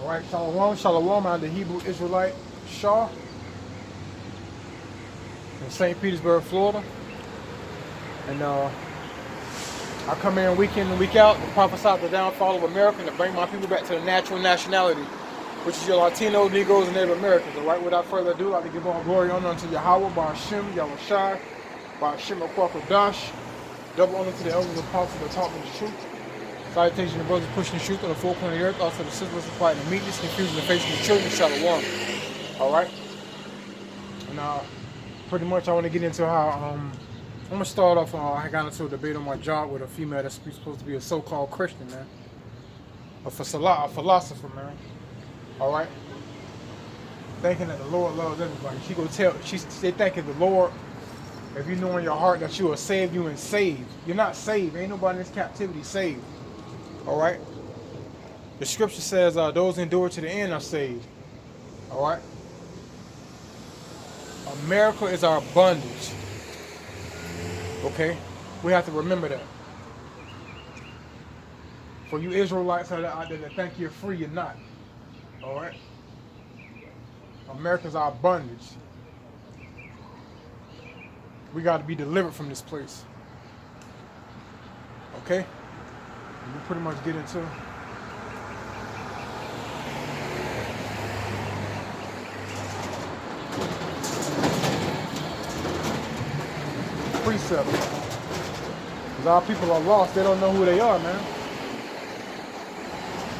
All right, Shalom, Shalom. I'm the Hebrew Israelite Shah in St. Petersburg, Florida. And I come in week in and week out to prophesy the downfall of America and to bring my people back to the natural nationality, which is your Latino, Negroes, and Native Americans. All right, without further ado, I'd like to give all glory and honor unto Yahweh, by Hashem, Yahweh Shai, by Hashem, Dash. Double honor to the elders and apostles that taught me the truth. Salutations to the brothers pushing the truth on the four corners of the earth, also the sisters quiet and meekness, confusion, and facing the children, Shalom. All right, and pretty much I want to get into how I'm gonna start off. I got into a debate on my job with a female that's supposed to be a so-called Christian, man, a philosopher, man. All right, thinking that the Lord loves everybody. She go tell they thinking the Lord. If you know in your heart that you are saved, you ain't saved. You're not saved. Ain't nobody in this captivity saved. All right. The scripture says those who endure to the end are saved. All right. America is our bondage. Okay. We have to remember that. For you Israelites out there that think you're free, you're not. All right. America is our bondage. We got to be delivered from this place. Okay? And we pretty much get into precept. Because our people are lost. They don't know who they are, man.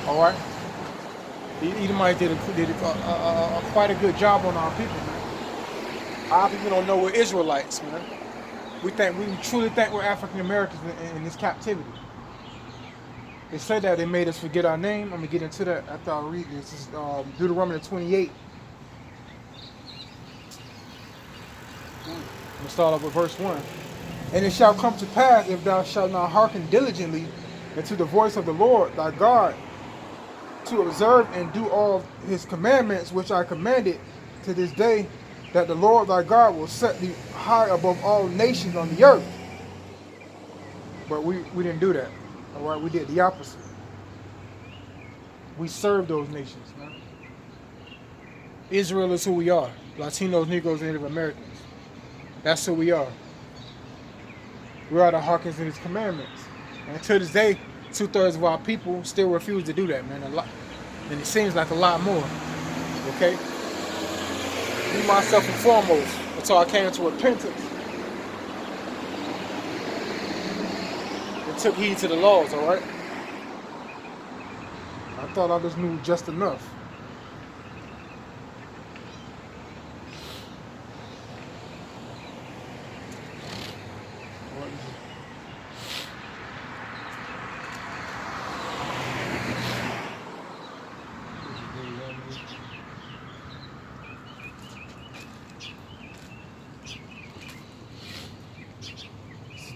All right? The Edomites did quite a good job on our people, man. Our people don't know we're Israelites, man. We truly think we're African Americans in this captivity. They said that they made us forget our name. I'm gonna get into that after I read this. This is Deuteronomy 28. I'm gonna start off with verse 1. And it shall come to pass, if thou shalt not hearken diligently unto the voice of the Lord thy God, to observe and do all his commandments which I commanded to this day, that the Lord thy God will set thee high above all nations on the earth. But we didn't do that. All right, we did the opposite. We serve those nations, man. Israel is who we are. Latinos, Negroes, and Native Americans. That's who we are. We are to hearken to his commandments. And to this day, 2/3 of our people still refuse to do that, man. A lot, and it seems like a lot more. Okay? Me, myself, and foremost, until I came to repentance and took heed to the laws, all right? I thought I just knew just enough.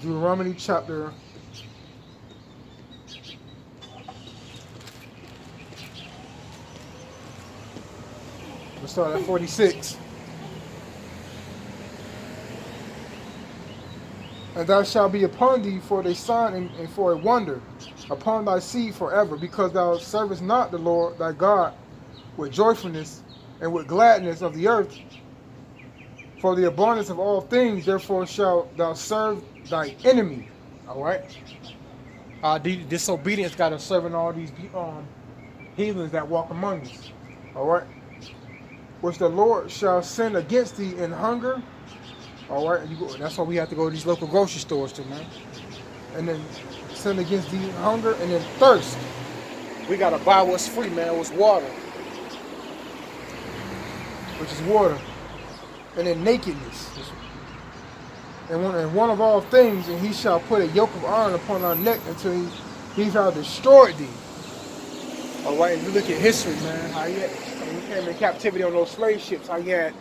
Deuteronomy chapter 46. And thou shalt be upon thee for a sign and for a wonder upon thy seed forever, because thou servest not the Lord thy God with joyfulness and with gladness of the earth, for the abundance of all things. Therefore shalt thou serve thy enemy. All right. Disobedience got us serving all these heathens that walk among us. All right. Which the Lord shall send against thee in hunger. All right. That's why we have to go to these local grocery stores too, man. And then send against thee in hunger, and then thirst. We got to buy what's free, man. What's water. Which is water. And then nakedness. And one of all things, and he shall put a yoke of iron upon our neck until he shall destroy thee. All right, and you look at history, man, how we came in captivity on those slave ships, how you had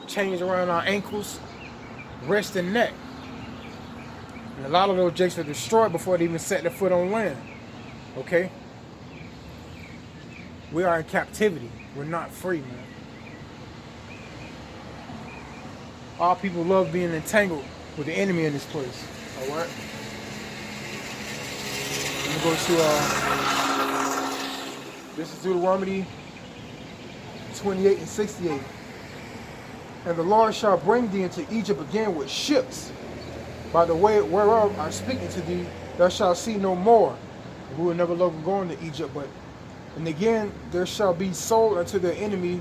chains around our ankles, wrist, and neck. And a lot of those jakes were destroyed before they even set their foot on land. Okay? We are in captivity. We're not free, man. Our people love being entangled with the enemy in this place. All right? Let me go to This is Deuteronomy 28 and 68. And the Lord shall bring thee into Egypt again with ships, by the way whereof I speak unto thee, thou shalt see no more. We will never longer go into Egypt, but and again there shall be sold unto their enemy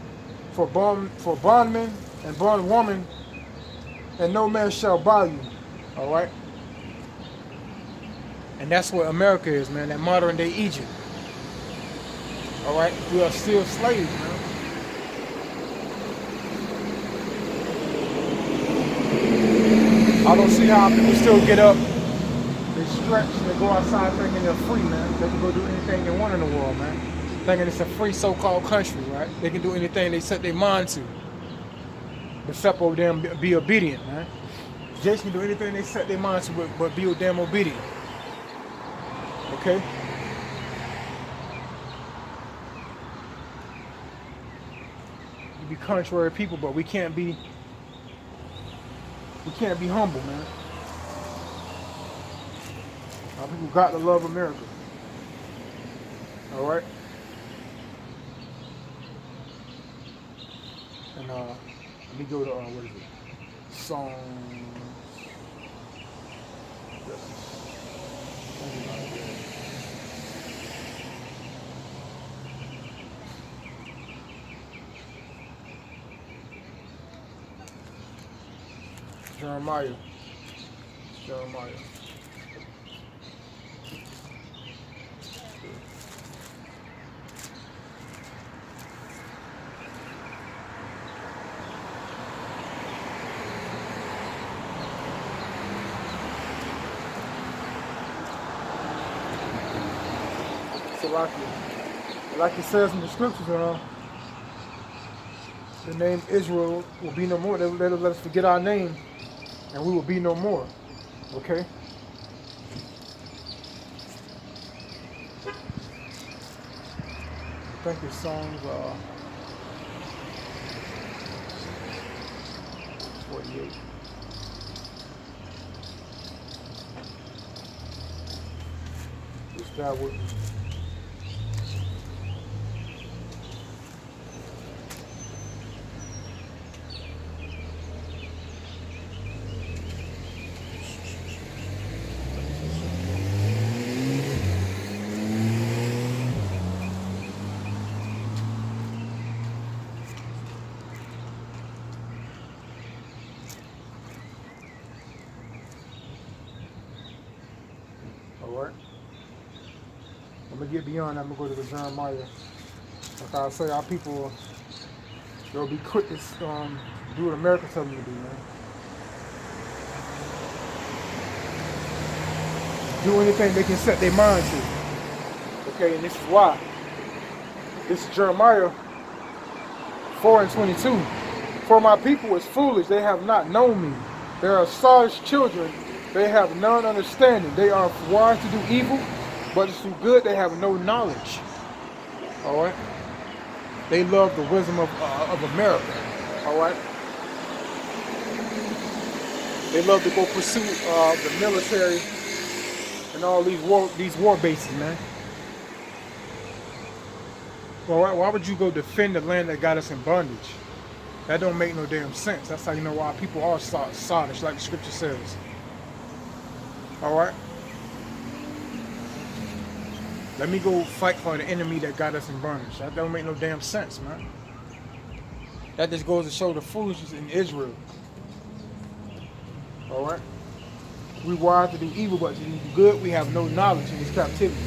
for bondmen and bondwoman, and no man shall buy you. All right. And that's what America is, man. That modern day Egypt. All right. We are still slaves, man. I don't see how people still get up, they stretch, they go outside thinking they're free, man. They can go do anything they want in the world, man. Thinking it's a free so-called country, right? They can do anything they set their mind to. Except over them be obedient, man. Jason can do anything they set their mind to, but be damn obedient. Okay? You be contrary people, but we can't be humble, man. Our people got to love America. All right. And let me go to what is it? Songs. Jeremiah. So like it says in the scriptures, the name Israel will be no more. They'll let us forget our name, and we will be no more. Okay? I think his songs 48. This guy would. Alright. I'm gonna get beyond that. I'm gonna go to the Jeremiah. Like I say, our people, they'll be quick to do what America tells them to do, man. Do anything they can set their mind to. Okay, and this is why. This is Jeremiah 4 and 22. For my people is foolish, they have not known me. They are sottish children, they have none understanding. They are wise to do evil, but to do good they have no knowledge. All right? They love the wisdom of America. All right? They love to go pursue the military and all these war bases, man. Well, why would you go defend the land that got us in bondage? That don't make no damn sense. That's how you know why people are sottish, like the scripture says. All right? Let me go fight for the enemy that got us in bondage. That don't make no damn sense, man. That just goes to show the foolishness in Israel. All right? We wired to do evil, but to do good, we have no knowledge in this captivity.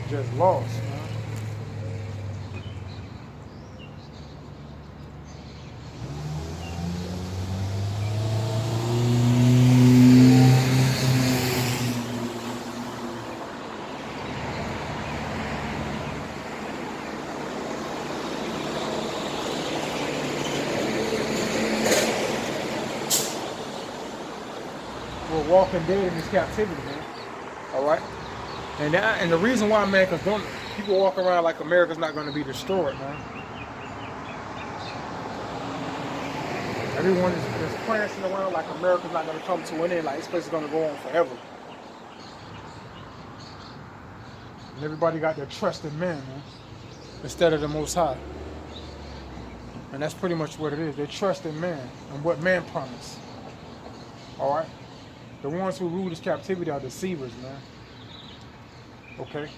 Just lost, man. We're walking dead in this captivity, man. All right? And the reason why, man, because people walk around like America's not going to be destroyed, man. Everyone is prancing around like America's not going to come to an end, like this place is going to go on forever. And everybody got their trust in man, instead of the Most High. And that's pretty much what it is. They trust in man and what man promised. All right? The ones who rule this captivity are deceivers, man. Okay?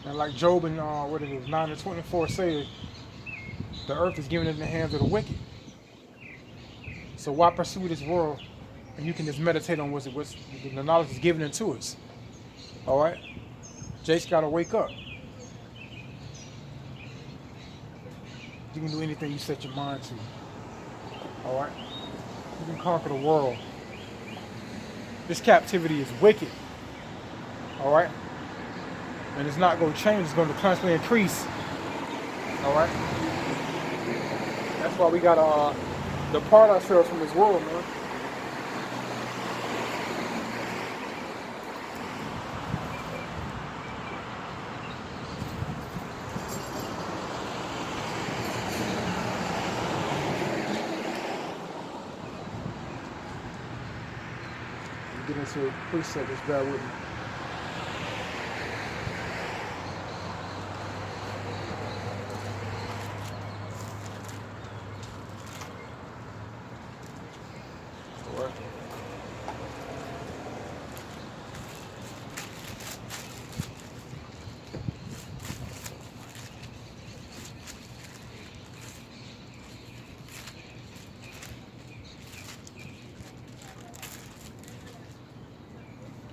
And like Job in 9:24 says, the earth is given in the hands of the wicked. So why pursue this world and you can just meditate on what's the knowledge is given into us? All right? Jace got to wake up. You can do anything you set your mind to. All right? You can conquer the world. This captivity is wicked. All right? And it's not going to change. It's going to constantly increase. All right? That's why we got to depart ourselves from this world, man. Get into a precept, just bear with me.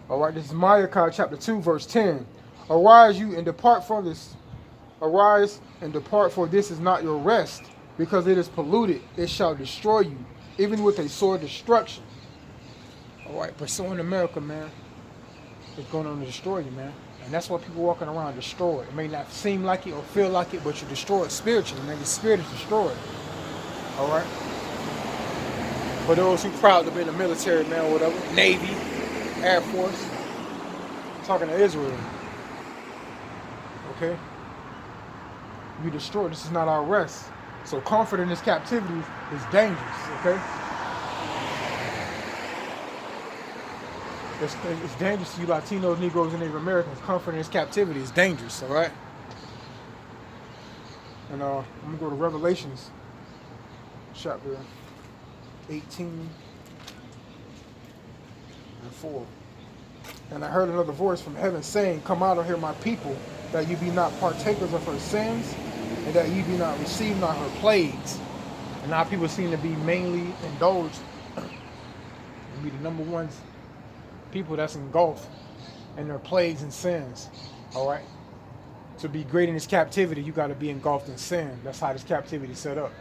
All right, this is Micah chapter 2, verse 10. Arise you and depart from this. Arise and depart, for this is not your rest, because it is polluted. It shall destroy you, even with a sword destruction. All right, pursuing America, man, it's going to destroy you, man. And that's why people walking around destroyed. It may not seem like it or feel like it, but you're destroyed spiritually, man. Your spirit is destroyed. All right? For those who proud to be in the military, man, or whatever, Navy, Air Force, I'm talking to Israel. Okay? You destroyed. This is not our rest. So comfort in this captivity is dangerous, okay? It's dangerous to you Latinos, Negroes, and Native Americans. Comfort in this captivity is dangerous, all right? And I'm going to go to Revelations chapter 18 and 4. And I heard another voice from heaven saying, come out of here, my people, that you be not partakers of her sins, and that you be not receive not her plagues. And now people seem to be mainly indulged and be the number one people that's engulfed in their plagues and sins. All right? To be great in this captivity, you got to be engulfed in sin. That's how this captivity is set up.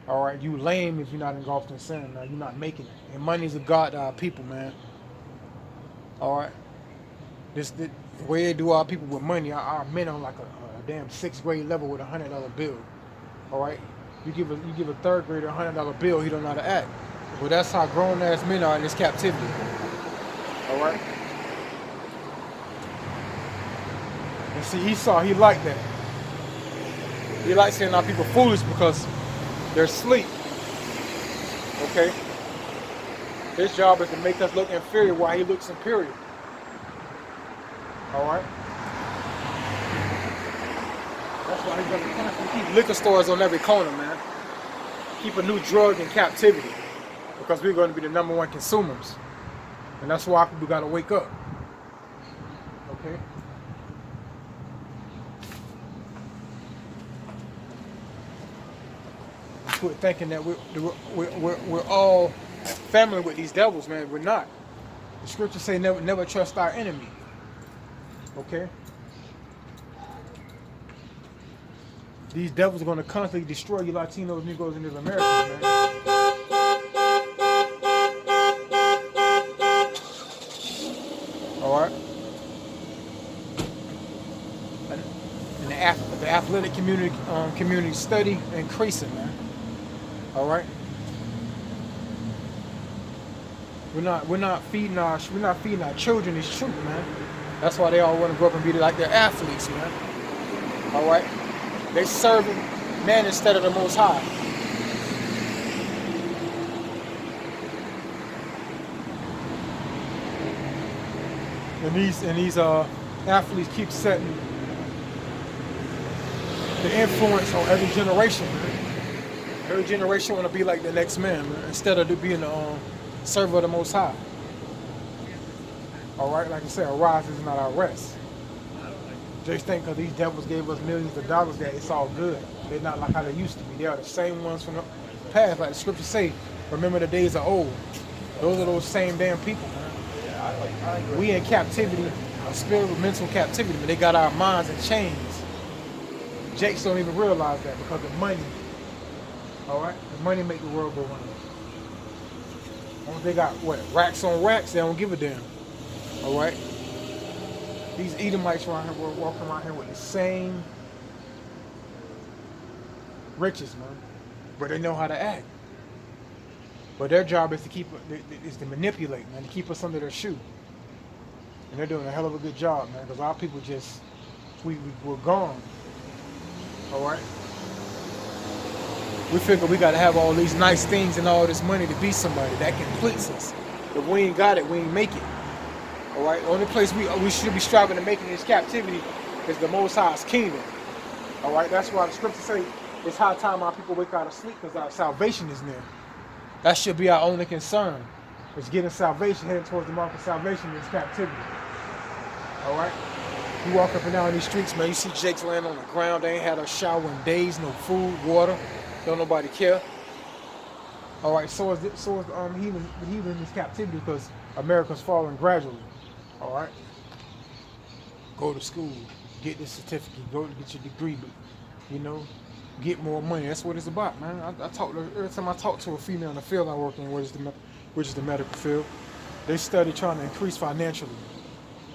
All right? You lame if you're not engulfed in sin. Now, you're not making it. And money's a god to our people, man. All right? The way they do our people with money, our men on like a damn 6th grade level with a $100 bill. All right? You give a 3rd grader a $100 bill, he don't know how to act. Well, that's how grown-ass men are in this captivity. All right? And see, Esau, he liked that. He likes seeing our people foolish because they're asleep. Okay? His job is to make us look inferior while he looks superior. All right? That's why he's going to constantly keep liquor stores on every corner, man. Keep a new drug in captivity. Because we're going to be the number one consumers. And that's why we got to wake up. Okay? Quit thinking that we're all family with these devils, man. We're not. The scriptures say never trust our enemy. Okay? These devils are going to constantly destroy you Latinos, Negroes, and Native Americans, man. Alright? And the athletic community study increasing, man. Alright? We're not feeding our children this truth, man. That's why they all want to grow up and be like they're athletes, man. Alright? They serving man instead of the Most High. And these athletes keep setting the influence on every generation, man. Every generation want to be like the next man, man, instead of being the server of the Most High. All right, like I said, our rise is not our rest. Just think because these devils gave us millions of dollars that it's all good. They're not like how they used to be. They are the same ones from the past. Like the scriptures say, remember the days of old. Those are those same damn people, man. We in captivity, a spiritual, mental captivity, but they got our minds in chains. Jakes don't even realize that because the money, all right? The money make the world go round. Once they got, what, racks on racks, they don't give a damn, all right? These Edomites around here, we're walking around here with the same riches, man. But they know how to act. But their job is to manipulate, man, to keep us under their shoe. And they're doing a hell of a good job, man, because our people just, we're gone. All right? We figure we got to have all these nice things and all this money to be somebody that completes us. If we ain't got it, we ain't make it. All right? The only place we should be striving to make in this captivity is the Most High's kingdom. All right? That's why the scriptures say it's high time our people wake out of sleep because our salvation is near. That should be our only concern. Is getting salvation, heading towards the mark of salvation in this captivity. All right? You walk up and down these streets, man, you see Jakes laying on the ground. They ain't had a shower in days, no food, water. Don't nobody care. All right, so is heathen in this captivity because America's falling gradually. All right? Go to school, get this certificate, go to get your degree, you know, get more money. That's what it's about, man. Every time I talk to a female in the field I work in, which is the medical field, they study trying to increase financially.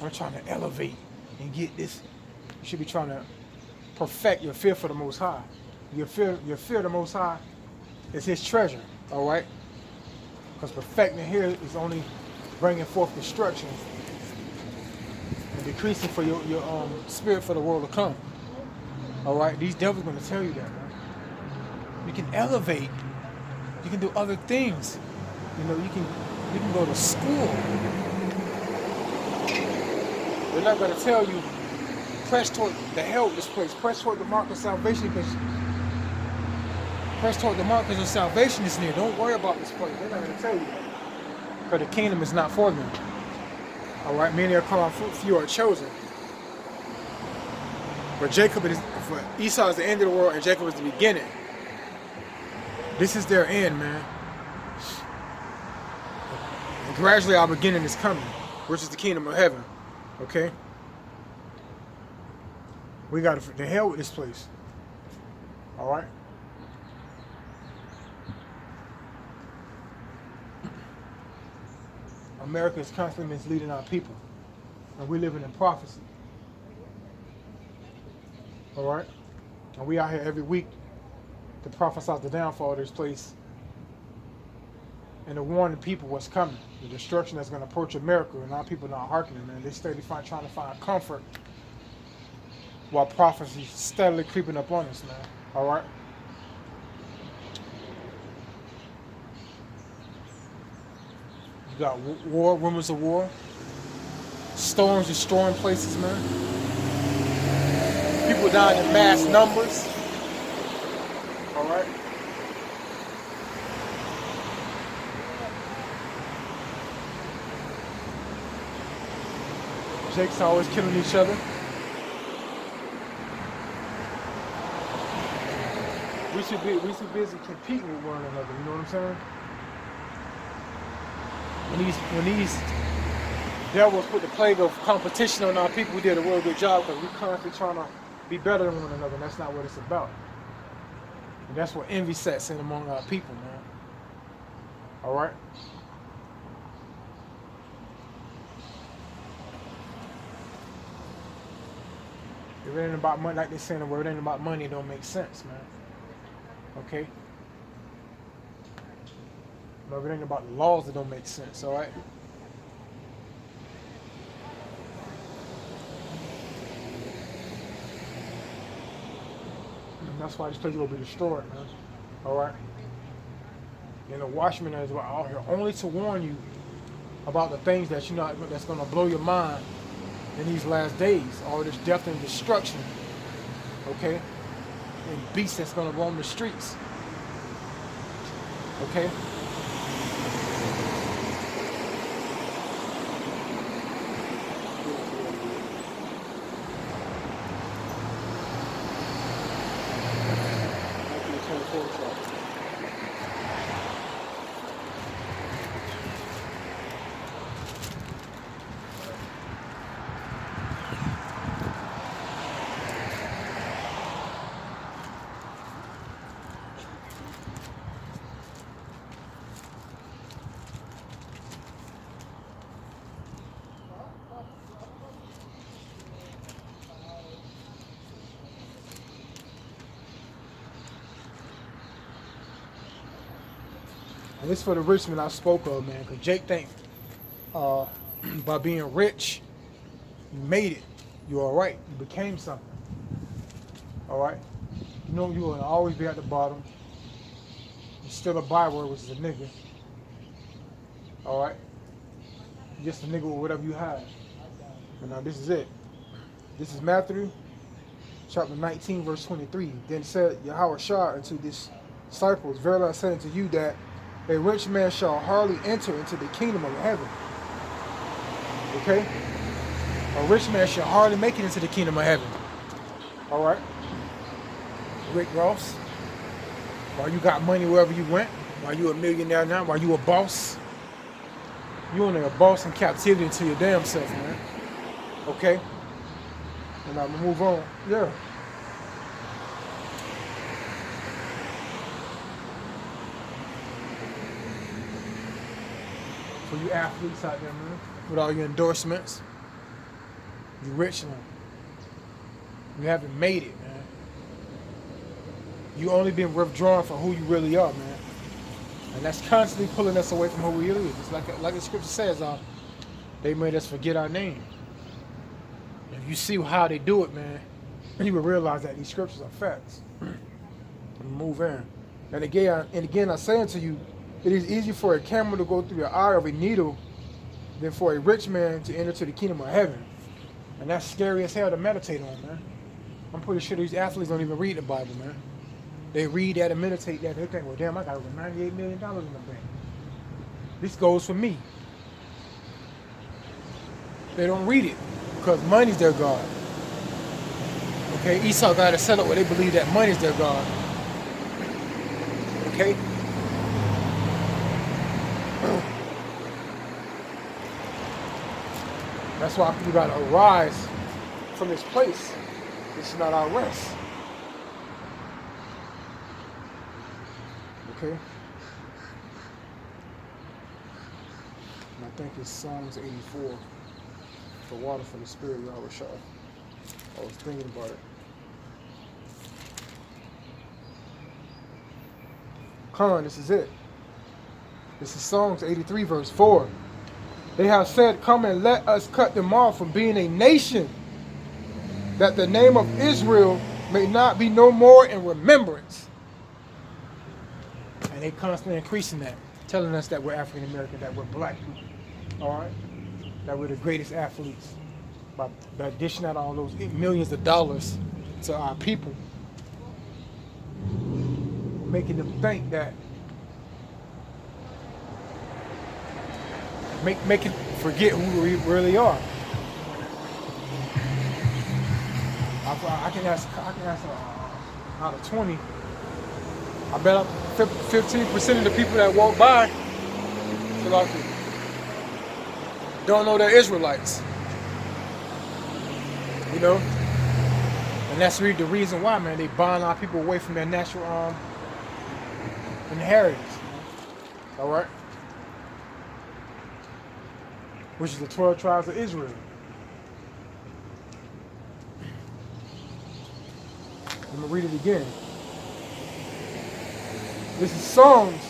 I'm trying to elevate and get this. You should be trying to perfect your fear for the Most High. Your fear of the Most High is His treasure, all right? Because perfecting here is only bringing forth destruction and decreasing for your spirit for the world to come. All right? These devils are going to tell you that, man. You can elevate. You can do other things. You know, you can go to school. They're not going to tell you, press toward the hell of this place. Press toward the mark of salvation because your salvation is near. Don't worry about this place. They're not going to tell you that. Because the kingdom is not for them. All right? Many are called, few are chosen. But for Esau is the end of the world and Jacob is the beginning. This is their end, man. And gradually our beginning is coming, which is the kingdom of heaven. Okay? We got to hell with this place. All right? America is constantly misleading our people. And we're living in prophecy. All right? And we out here every week to prophesy the downfall of this place and to warn the people what's coming, the destruction that's going to approach America, and our people not hearkening, man. They steadily trying to find comfort while prophecy is steadily creeping up on us, man. All right? You got war, rumors of war, storms destroying places, man. People dying in mass numbers. All right? Jake's always killing each other. We should be busy competing with one another, you know what I'm saying? When these devils put the plague of competition on our people, we did a real good job because we're constantly trying to be better than one another, and that's not what it's about. And that's what envy sets in among our people, man. All right? If it ain't about money, like they say in the word, it ain't about money, it don't make sense, man. Okay? But if it ain't about the laws, it don't make sense, all right? And that's why this place will be destroyed, man. All right? And the watchmen is out here only to warn you about the things that you know that's gonna blow your mind in these last days. All this death and destruction, okay, and beasts that's gonna roam the streets, okay. And this for the rich man I spoke of, man, because Jake think by being rich, you made it. You're all right. You became something. All right. You know you will always be at the bottom. You're still a byword, which is a nigga. All right. You're just a nigga with whatever you have. And now this is it. This is Matthew chapter 19, verse 23. Then said Yahweh Shah unto his disciples, verily I say unto you that a rich man shall hardly enter into the kingdom of heaven. Okay? A rich man shall hardly make it into the kingdom of heaven. All right? Rick Ross, while you got money wherever you went, while you a millionaire now, while you a boss, you only a boss in captivity to your damn self, man. Okay? And I'm gonna move on. Yeah. For you athletes out there, man, with all your endorsements, you rich now. You haven't made it, man. You only been withdrawn from who you really are, man. And that's constantly pulling us away from who we really is. It's like the scripture says, they made us forget our name. If you see how they do it, man, you will realize that these scriptures are facts. Move in. And again, I say unto you, it is easier for a camel to go through the eye of a needle than for a rich man to enter to the kingdom of heaven. And that's scary as hell to meditate on, man. I'm pretty sure these athletes don't even read the Bible, man. They read that and meditate that. They think, well, damn, I got over $98 million in the bank. This goes for me. They don't read it because money's their God. Okay, Esau got it set up where they believe that money's their God. Okay? That's why we gotta arise from this place. This is not our rest. Okay? And I think it's Psalms 84. The water for the spirit, Yahweh Shah. I was thinking about it. Khan, this is it. This is Psalms 83, verse 4. They have said, come and let us cut them off from being a nation, that the name of Israel may not be no more in remembrance. And they constantly increasing that, telling us that we're African American, that we're black people, all right? That we're the greatest athletes by dishing out all those millions of dollars to our people, making them think that, making forget who we really are. I can ask out of 20, I bet 15% of the people that walk by don't know they're Israelites. You know? And that's really the reason why, man, they bond our people away from their natural inheritance. All right? Which is the 12 tribes of Israel. I'm going to read it again. This is Psalms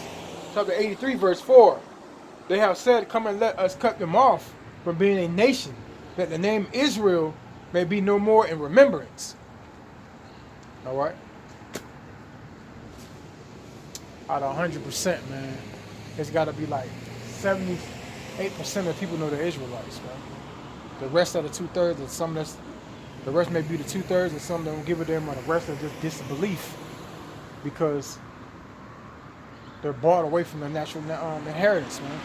chapter 83, verse 4. They have said, come and let us cut them off from being a nation, that the name Israel may be no more in remembrance. All right? Out of 100%, man, it's got to be like 70 8% of people know they're Israelites, man. The rest of the 2/3, and some that's the rest may be the 2/3, and some don't give a damn, or the rest are just disbelief because they're bought away from the natural inheritance, man.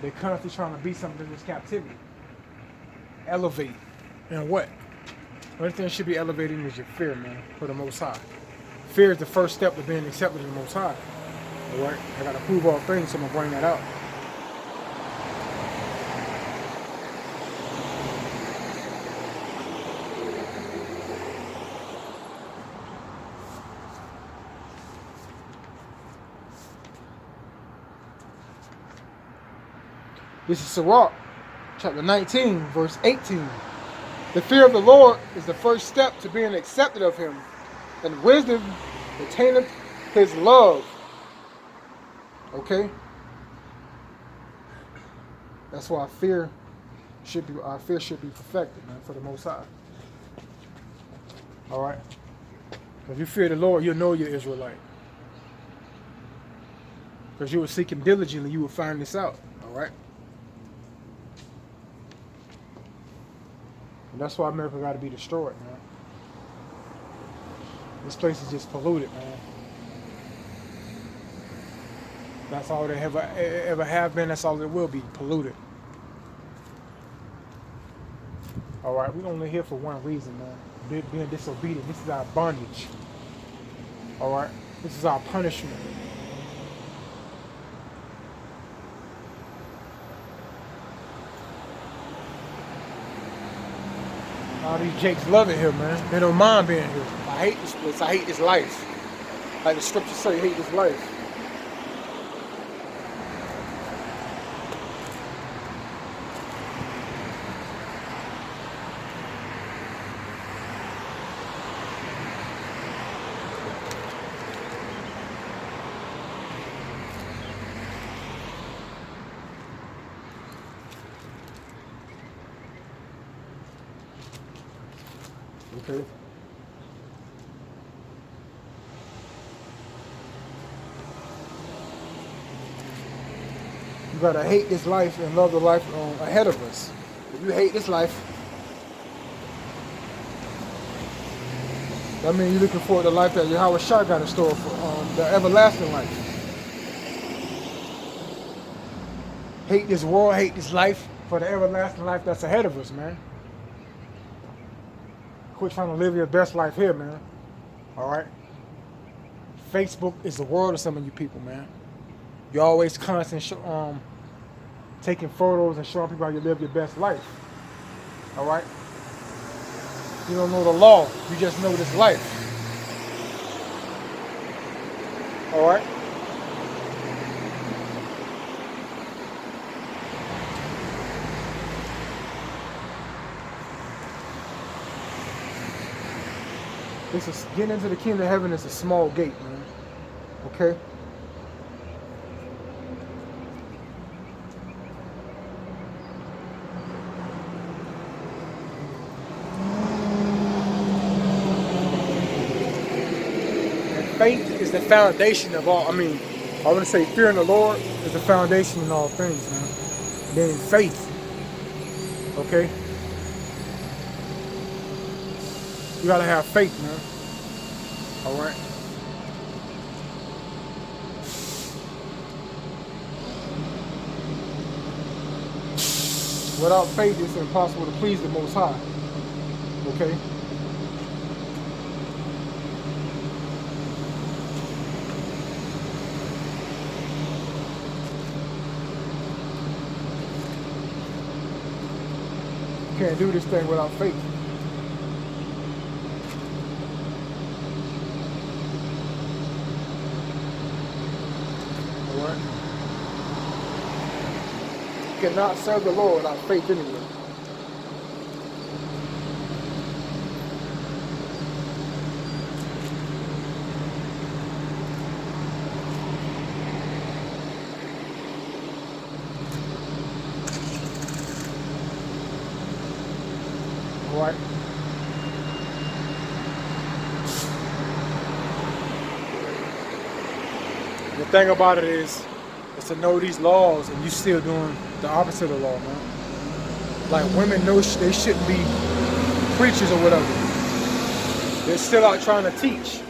They're constantly trying to be something in this captivity. Elevate. And what? The only thing that should be elevating is your fear, man, for the Most High. Fear is the first step to being accepted in the Most High. Alright? I gotta prove all things, so I'm gonna bring that out. This is Sirach, chapter 19, verse 18. The fear of the Lord is the first step to being accepted of him, and wisdom attaineth his love. Okay? That's why our fear should be perfected, man, for the Most High. Alright? If you fear the Lord, you'll know you're Israelite. Because you will seek him diligently, you will find this out. Alright? And that's why America got to be destroyed, man. This place is just polluted, man. That's all they ever have been. That's all it will be, polluted. All right, we're only here for one reason, man. Being disobedient. This is our bondage. All right, this is our punishment. All these Jakes love it here, man. They don't mind being here. I hate this place. I hate this life. Like the scriptures say, hate this life. Okay. You gotta hate this life and love the life ahead of us. If you hate this life, that means you're looking for the life that Yahweh Shah got in store for the everlasting life. Hate this world, hate this life for the everlasting life that's ahead of us, man. Quit trying to live your best life here, man. Alright? Facebook is the world of some of you people, man. You're always constant taking photos and showing people how you live your best life. Alright? You don't know the law. You just know this life. Alright? This is getting into the kingdom of heaven is a small gate, man. Okay? And faith is the foundation of all. I want to say fearing the Lord is the foundation in all things, man. Then faith. Okay? You gotta have faith, man. Alright? Without faith, it's impossible to please the Most High. Okay? You can't do this thing without faith. You cannot serve the Lord without faith anyway. Alright? thing about it is to know these laws and you still doing the opposite of the law, man. Like women know they shouldn't be preachers or whatever. They're still out trying to teach.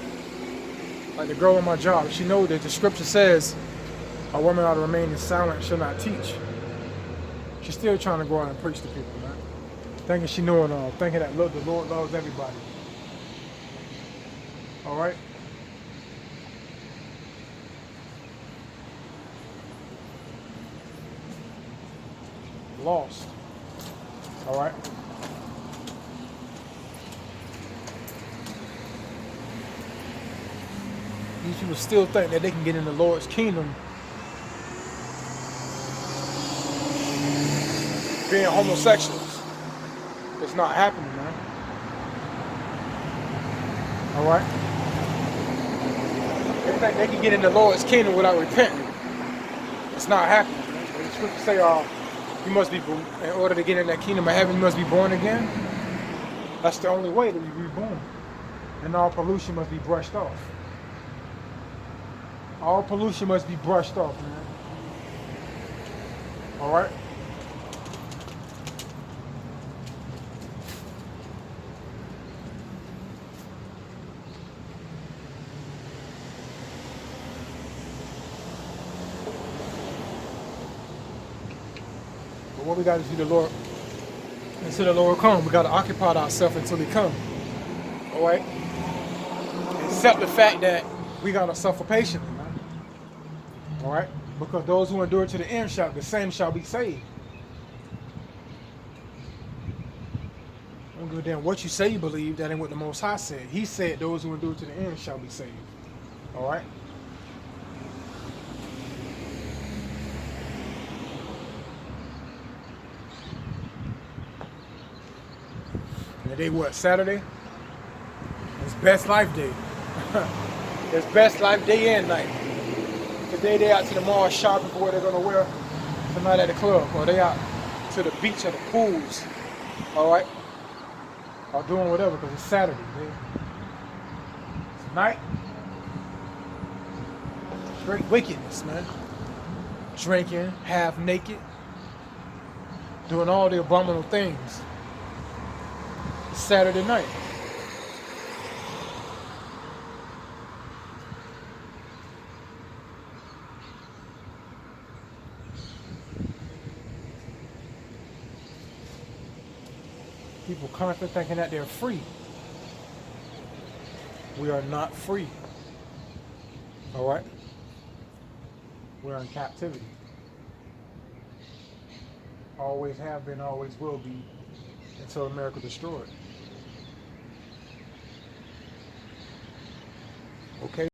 Like the girl on my job, she knows that the scripture says a woman ought to remain silent and shall not teach. She's still trying to go out and preach to people, man. Thinking she knowing all, thinking that look, the Lord loves everybody. All right. Lost. All right. These people still think that they can get in the Lord's kingdom being homosexuals. It's not happening, man. All right. They think they can get in the Lord's kingdom without repenting. It's not happening, man. The scriptures say, you must be, in order to get in that kingdom of heaven, you must be born again. That's the only way to be reborn. And all pollution must be brushed off. All pollution must be brushed off, man. All right? But what we got to do, the Lord, until the Lord come, we got to occupy ourselves until He come. All right? Accept the fact that we got to suffer patiently, man. All right? Because those who endure to the end the same shall be saved. I don't give a damn what you say you believe. That ain't what the Most High said. He said those who endure to the end shall be saved. All right? And today what? Saturday? It's best life day. It's best life day and night. Today they out to the mall shopping for what they're gonna wear tonight at the club, or they out to the beach or the pools. All right, or doing whatever because it's Saturday. Tonight, straight wickedness, man. Drinking, half naked, doing all the abominable things. It's Saturday night. People constantly thinking that they're free. We are not free. All right? We're in captivity. Always have been, always will be, until America destroyed. Okay?